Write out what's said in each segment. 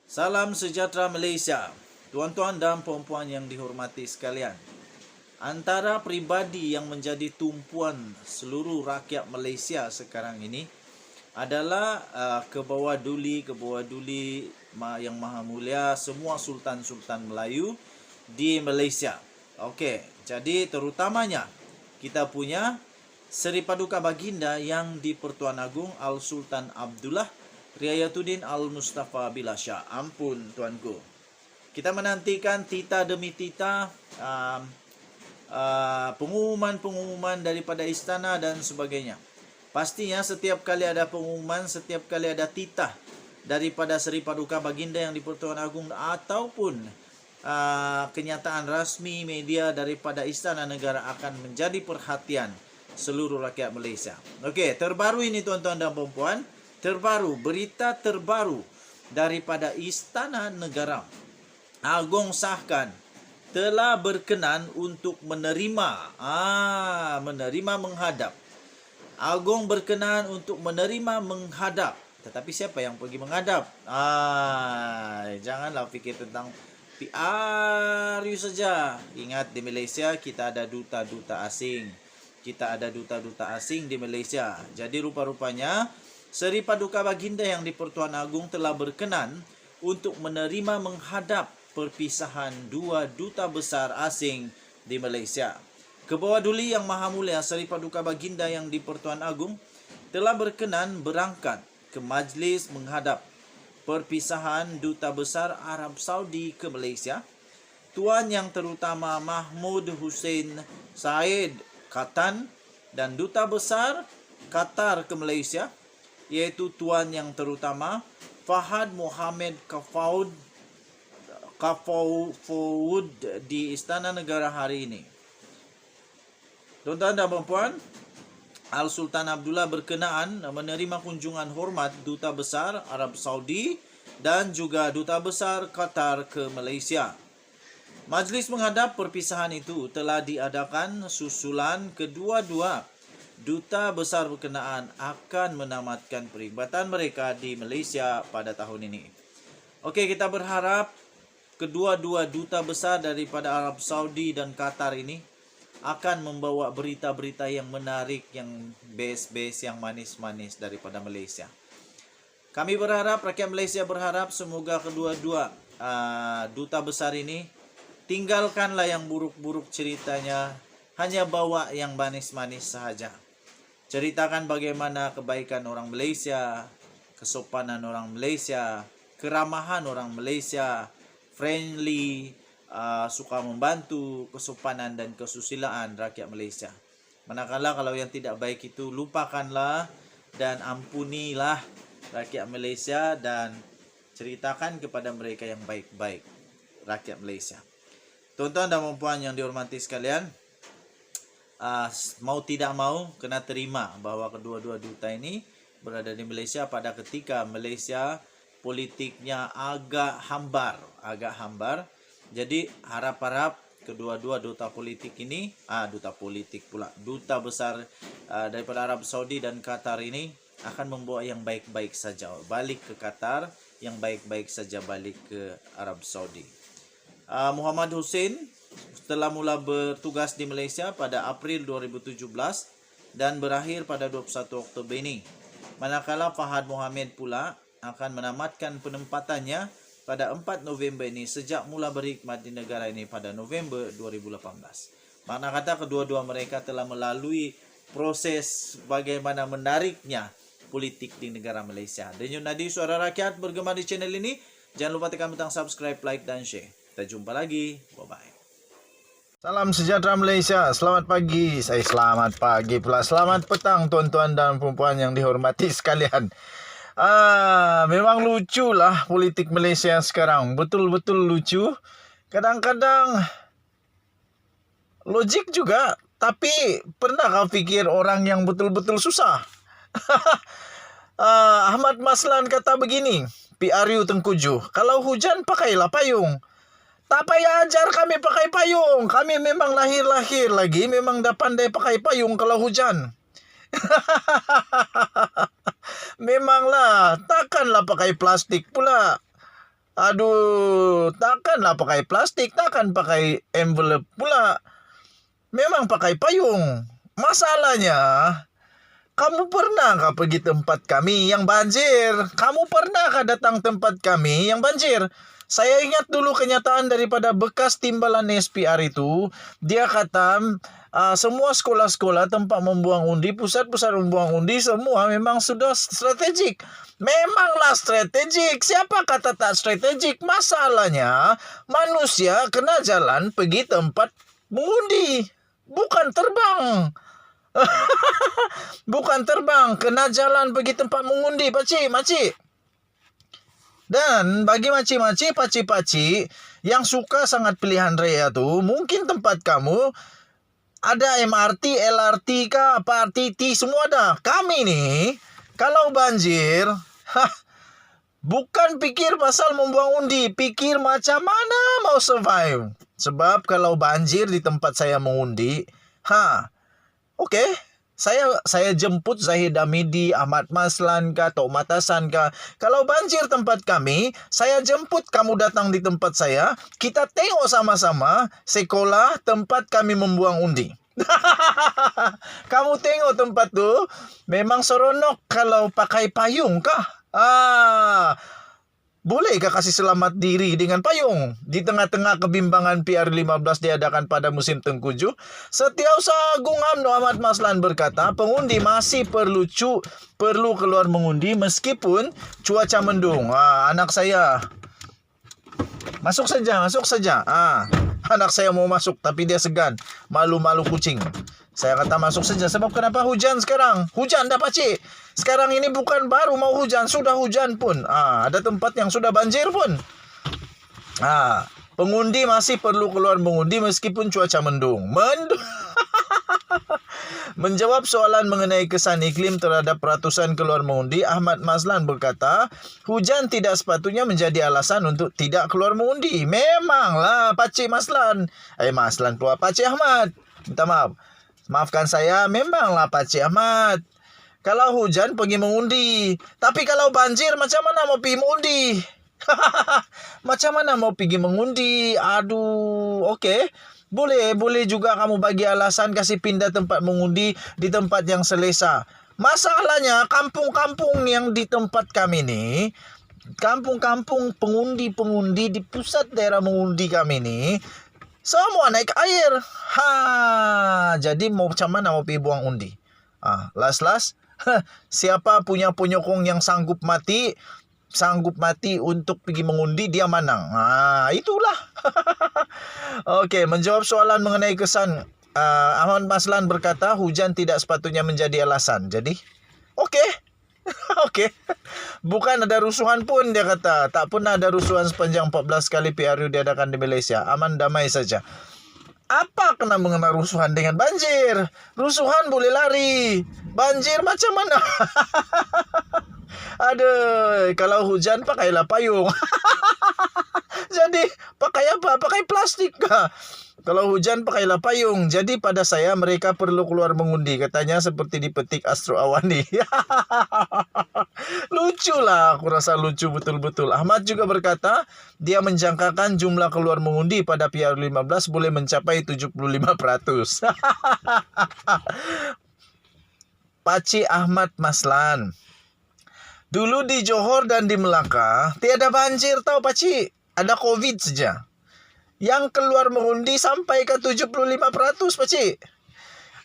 Salam sejahtera Malaysia. Tuan-tuan dan puan-puan yang dihormati sekalian. Antara pribadi yang menjadi tumpuan seluruh rakyat Malaysia sekarang ini adalah kebawah-duli yang maha mulia semua sultan-sultan Melayu di Malaysia. Okey, jadi terutamanya kita punya Seri Paduka Baginda yang di-Pertuan Agong Al-Sultan Abdullah Riayatuddin Al-Mustafa Billah Shah. Ampun tuanku. Kita menantikan tita demi tita pengumuman-pengumuman daripada istana dan sebagainya. Pastinya setiap kali ada pengumuman, setiap kali ada titah daripada Seri Paduka Baginda yang di-Pertuan Agong ataupun kenyataan rasmi media daripada istana negara akan menjadi perhatian seluruh rakyat Malaysia. Okey, terbaru ini tuan-tuan dan puan-puan, berita terbaru daripada Istana Negara. Agong sahkan telah berkenan untuk menerima menghadap. Agong berkenan untuk menerima menghadap. Tetapi siapa yang pergi menghadap? Janganlah fikir tentang PR saja. Ingat, di Malaysia kita ada duta-duta asing. Kita ada duta-duta asing di Malaysia. Jadi rupa-rupanya Seri Paduka Baginda yang di-Pertuan Agong telah berkenan untuk menerima menghadap perpisahan dua duta besar asing di Malaysia. Kebawah-duli yang maha mulia Seri Paduka Baginda yang di-Pertuan Agong telah berkenan berangkat ke majlis menghadap perpisahan duta besar Arab Saudi ke Malaysia. Tuan Yang Terutama Mahmud Hussein Said Khatan dan Duta Besar Qatar ke Malaysia, iaitu Tuan Yang Terutama Fahad Mohamed Kafaud di Istana Negara hari ini. Tuan-tuan dan puan-puan, Al-Sultan Abdullah berkenaan menerima kunjungan hormat Duta Besar Arab Saudi dan juga Duta Besar Qatar ke Malaysia. Majlis menghadap perpisahan itu telah diadakan susulan kedua-dua duta besar berkenaan akan menamatkan perkhidmatan mereka di Malaysia pada tahun ini. Okey, kita berharap kedua-dua duta besar daripada Arab Saudi dan Qatar ini akan membawa berita-berita yang menarik, yang best-best, yang manis-manis daripada Malaysia. Kami berharap, rakyat Malaysia berharap semoga kedua-dua duta besar ini tinggalkanlah yang buruk-buruk ceritanya, hanya bawa yang manis-manis sahaja. Ceritakan bagaimana kebaikan orang Malaysia, kesopanan orang Malaysia, keramahan orang Malaysia, friendly, suka membantu, kesopanan dan kesusilaan rakyat Malaysia. Manakala kalau yang tidak baik itu lupakanlah dan ampunilah rakyat Malaysia dan ceritakan kepada mereka yang baik-baik, rakyat Malaysia. Tuan-tuan dan puan yang dihormati sekalian, mau tidak mau kena terima bahawa kedua-dua duta ini berada di Malaysia pada ketika Malaysia politiknya agak hambar. Jadi harap-harap kedua-dua duta politik ini, duta besar daripada Arab Saudi dan Qatar ini akan membawa yang baik-baik saja balik ke Qatar, yang baik-baik saja balik ke Arab Saudi. Muhammad Hussein telah mula bertugas di Malaysia pada April 2017 dan berakhir pada 21 Oktober ini. Manakala Fahad Mohamed pula akan menamatkan penempatannya pada 4 November ini sejak mula berkhidmat di negara ini pada November 2018. Makna kata kedua-dua mereka telah melalui proses bagaimana menariknya politik di negara Malaysia. Denyut nadi suara rakyat bergema di channel ini. Jangan lupa tekan butang subscribe, like dan share. Kita jumpa lagi. Bye-bye. Salam sejahtera Malaysia. Selamat pagi. Saya selamat pagi pula. Selamat petang tuan-tuan dan puan-puan yang dihormati sekalian. Memang lucu lah politik Malaysia sekarang. Betul-betul lucu. Kadang-kadang logik juga. Tapi pernah kau fikir orang yang betul-betul susah? Ahmad Maslan kata begini, PRU Tengkujuh, kalau hujan pakailah payung. Tak payah ajar kami pakai payung. Kami memang lahir-lahir lagi memang dah pandai pakai payung kalau hujan. Memanglah, takkanlah pakai plastik pula. Aduh, takkanlah pakai plastik, takkan pakai envelope pula. Memang pakai payung. Masalahnya, kamu pernah pergi tempat kami yang banjir? Kamu pernah datang tempat kami yang banjir? Saya ingat dulu kenyataan daripada bekas timbalan SPR itu. Dia kata semua sekolah-sekolah tempat membuang undi, pusat-pusat membuang undi semua memang sudah strategik. Memanglah strategik. Siapa kata tak strategik? Masalahnya manusia kena jalan pergi tempat mengundi, bukan terbang. Bukan terbang, kena jalan pergi tempat mengundi, pakcik, makcik. Dan bagi makcik-makcik, pakcik-pakcik yang suka sangat pilihan raya tu, mungkin tempat kamu ada MRT, LRT kah, apa RTT, semua ada. Kami ni, kalau banjir, bukan pikir pasal membuang undi, pikir macam mana mau survive. Sebab kalau banjir di tempat saya mengundi, okey, saya jemput Zahid Hamidi, Ahmad Maslan kah, Tok Matasan kah. Kalau banjir tempat kami, saya jemput kamu datang di tempat saya. Kita tengok sama-sama sekolah tempat kami membuang undi. Kamu tengok tempat tu, memang seronok kalau pakai payung kah? Bolehkah kasih selamat diri dengan payung? Di tengah-tengah kebimbangan PR15 diadakan pada musim tengkujuh, Setiausaha Agung UMNO Ahmad Maslan berkata, pengundi masih perlu keluar mengundi meskipun cuaca mendung. Anak saya, masuk saja. Anak saya mau masuk tapi dia segan, malu-malu kucing. Saya kata masuk saja. Sebab kenapa? Hujan sekarang. Hujan dah, pakcik. Sekarang ini bukan baru mau hujan, sudah hujan pun. Ada tempat yang sudah banjir pun. Pengundi masih perlu keluar mengundi meskipun cuaca mendung. Menjawab soalan mengenai kesan iklim terhadap ratusan keluar mengundi, Ahmad Maslan berkata, hujan tidak sepatutnya menjadi alasan untuk tidak keluar mengundi. Memanglah, pakcik Maslan. Maslan pula, pakcik Ahmad. Minta maaf. Maafkan saya, memanglah Pakcik Ahmad. Kalau hujan pergi mengundi. Tapi kalau banjir macam mana mau pergi mengundi? Macam mana mau pergi mengundi? Aduh, okey. Boleh juga kamu bagi alasan kasih pindah tempat mengundi di tempat yang selesa. Masalahnya kampung-kampung yang di tempat kami ni, kampung-kampung pengundi-pengundi di pusat daerah mengundi kami ni, semua naik air. Jadi mau macam mana mau pergi buang undi? Last. Siapa punya penyokong yang sanggup mati untuk pergi mengundi, dia menang. Itulah. Okey, menjawab soalan mengenai kesan, Ahmad Maslan berkata hujan tidak sepatutnya menjadi alasan. Jadi, okey. Bukan ada rusuhan pun, dia kata. Tak pernah ada rusuhan sepanjang 14 kali PRU diadakan di Malaysia. Aman damai saja. Apa kena mengenai rusuhan dengan banjir? Rusuhan boleh lari. Banjir macam mana? Aduh, kalau hujan pakailah payung. Jadi, pakai apa? Pakai plastik kah? Kalau hujan pakailah payung. Jadi pada saya mereka perlu keluar mengundi. Katanya seperti dipetik Astro Awani. Lucu lah, aku rasa lucu betul-betul. Ahmad juga berkata, dia menjangkakan jumlah keluar mengundi pada PR15 boleh mencapai 75%. Pakcik Ahmad Maslan. Dulu di Johor dan di Melaka, tiada banjir tau pakcik. Ada COVID saja. Yang keluar mengundi sampai ke 75%, pakcik.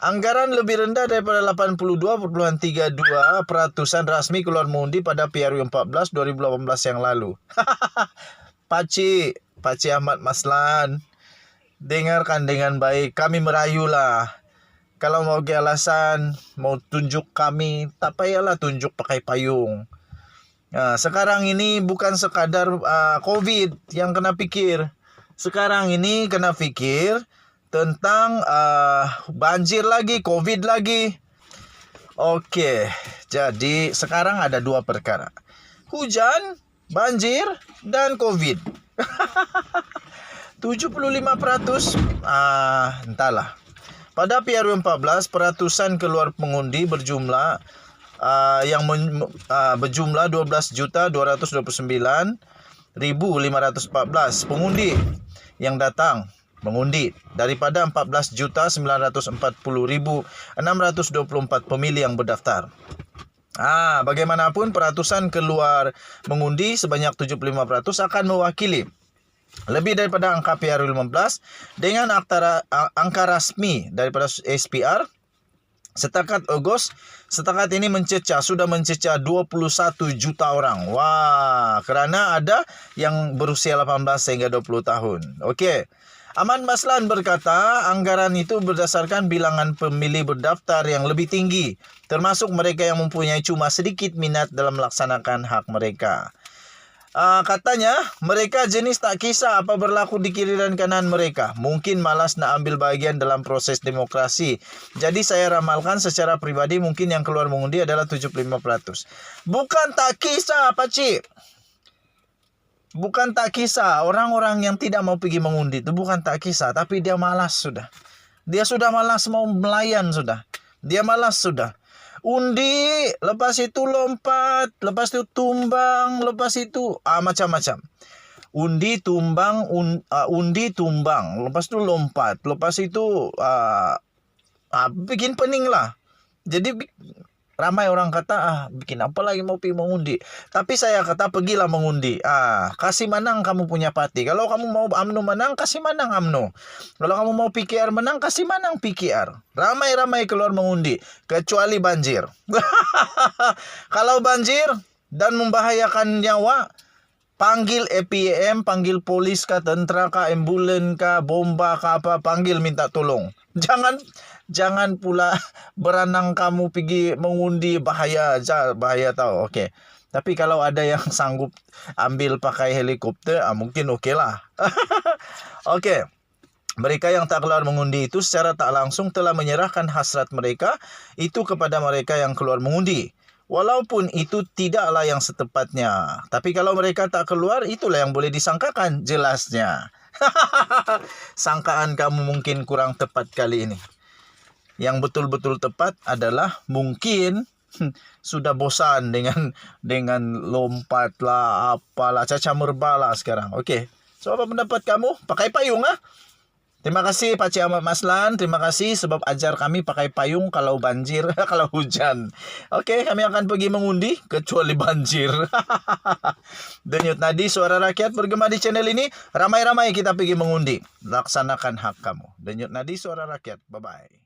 Anggaran lebih rendah daripada 82.32% rasmi keluar mengundi pada PRU 14 2018 yang lalu. Pakcik Ahmad Maslan, dengarkan dengan baik. Kami merayulah. Kalau mau ke alasan, mau tunjuk kami, tak payahlah tunjuk pakai payung. Sekarang ini bukan sekadar COVID yang kena fikir. Sekarang ini kena fikir tentang banjir lagi, COVID lagi. Okey, jadi sekarang ada dua perkara. Hujan, banjir, dan COVID. 75%, entahlah. Pada PRU 14, peratusan keluar pengundi berjumlah berjumlah 12.229.500 pengundi yang datang mengundi daripada 14.940.624 pemilih yang berdaftar. Bagaimanapun peratusan keluar mengundi sebanyak 75% akan mewakili lebih daripada angka PR15 dengan angka rasmi daripada SPR setakat Ogos. Setakat ini sudah mencecah 21 juta orang. Wah, kerana ada yang berusia 18 hingga 20 tahun. Okey. Aman Maslan berkata anggaran itu berdasarkan bilangan pemilih berdaftar yang lebih tinggi, termasuk mereka yang mempunyai cuma sedikit minat dalam melaksanakan hak mereka. Katanya mereka jenis tak kisah apa berlaku di kiri dan kanan mereka. Mungkin malas nak ambil bahagian dalam proses demokrasi. Jadi saya ramalkan secara pribadi mungkin yang keluar mengundi adalah 75%. Bukan tak kisah pakcik. Bukan tak kisah. Orang-orang yang tidak mau pergi mengundi itu bukan tak kisah. Tapi dia malas sudah. Dia sudah malas mau melayan sudah. Dia malas sudah. Undi, lepas itu lompat, lepas itu tumbang, lepas itu macam-macam. Undi, tumbang, lepas itu lompat, lepas itu bikin pening lah. Jadi ramai orang kata, bikin apa lagi mau pergi mengundi. Tapi saya kata, pergilah mengundi. Kasih menang kamu punya parti. Kalau kamu mau UMNO menang, kasih menang UMNO. Kalau kamu mau PKR menang, kasih menang PKR. Ramai-ramai keluar mengundi. Kecuali banjir. Kalau banjir dan membahayakan nyawa, panggil APM, panggil polis kah, tentera kah, ambulan kah, bomba kah apa, panggil minta tolong. Jangan pula beranang kamu pergi mengundi, bahaya tahu. Okey. Tapi kalau ada yang sanggup ambil pakai helikopter, mungkin okey lah. Okey. Mereka yang tak keluar mengundi itu secara tak langsung telah menyerahkan hasrat mereka itu kepada mereka yang keluar mengundi. Walaupun itu tidaklah yang setepatnya. Tapi kalau mereka tak keluar, itulah yang boleh disangkakan jelasnya. Sangkaan kamu mungkin kurang tepat kali ini. Yang betul-betul tepat adalah mungkin sudah bosan dengan lompat lah, apalah, caca merbalah sekarang. Okey. So apa pendapat kamu? Pakai payung Terima kasih Pakcik Ahmad Maslan. Terima kasih sebab ajar kami pakai payung kalau banjir, kalau hujan. Okey, kami akan pergi mengundi kecuali banjir. Denyut Nadi Suara Rakyat bergema di channel ini. Ramai-ramai kita pergi mengundi. Laksanakan hak kamu. Denyut Nadi Suara Rakyat. Bye-bye.